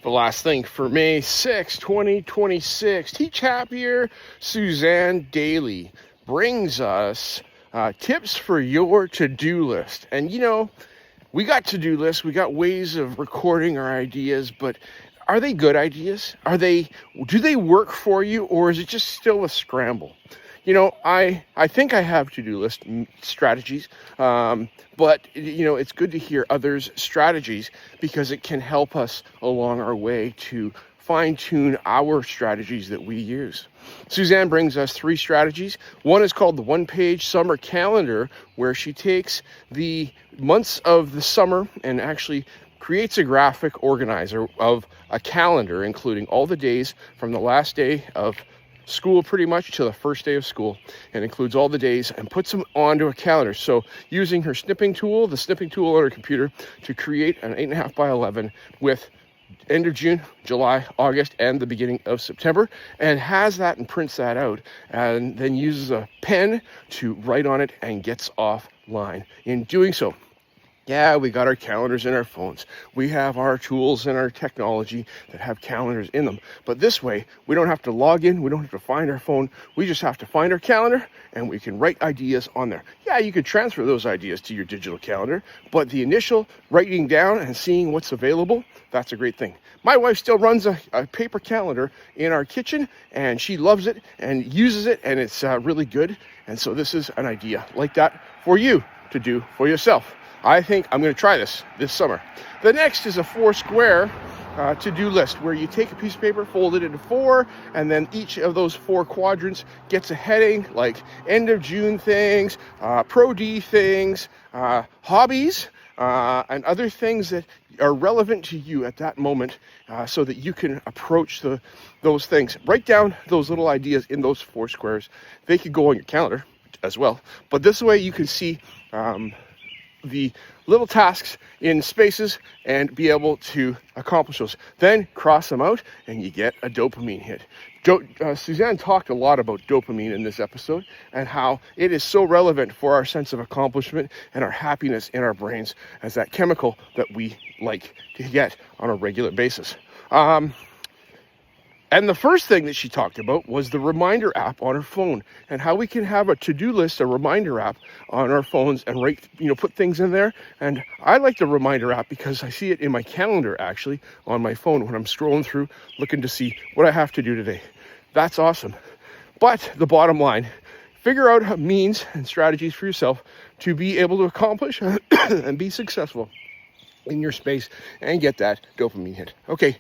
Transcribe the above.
The last thing for May 6, 2026, Teach Happier, Suzanne Daly brings us tips for your to-do list. And we got to-do lists, we got ways of recording our ideas, but are they good ideas? Do they work for you, or is it just still a scramble? I think I have to-do list strategies, but it's good to hear others' strategies because it can help us along our way to fine-tune our strategies that we use. Suzanne brings us 3 strategies. One is called the one-page summer calendar, where she takes the months of the summer and actually creates a graphic organizer of a calendar, including all the days from the last day of school pretty much to the first day of school, and includes all the days and puts them onto a calendar. So using her snipping tool, the snipping tool on her computer, to create an 8.5 by 11 with end of June, July, August, and the beginning of September, and has that and prints that out, and then uses a pen to write on it and gets offline. In doing so, yeah, we got our calendars in our phones. We have our tools and our technology that have calendars in them. But this way, we don't have to log in. We don't have to find our phone. We just have to find our calendar, and we can write ideas on there. Yeah, you could transfer those ideas to your digital calendar, but the initial writing down and seeing what's available, that's a great thing. My wife still runs a paper calendar in our kitchen, and she loves it and uses it, and it's really good. And so this is an idea like that for you to do for yourself. I think I'm going to try this summer. The next is a 4-square to-do list, where you take a piece of paper, fold it into 4, and then each of those 4 quadrants gets a heading, like end of June things, Pro-D things, hobbies, and other things that are relevant to you at that moment, so that you can approach those things. Write down those little ideas in those 4 squares. They could go on your calendar as well, but this way you can see the little tasks in spaces and be able to accomplish those. Then cross them out and you get a dopamine hit. Suzanne talked a lot about dopamine in this episode, and how it is so relevant for our sense of accomplishment and our happiness in our brains as that chemical that we like to get on a regular basis. And the first thing that she talked about was the reminder app on her phone, and how we can have a to-do list, a reminder app on our phones, and put things in there. And I like the reminder app because I see it in my calendar, actually, on my phone when I'm scrolling through looking to see what I have to do today. That's awesome. But the bottom line, figure out means and strategies for yourself to be able to accomplish and be successful in your space and get that dopamine hit. Okay.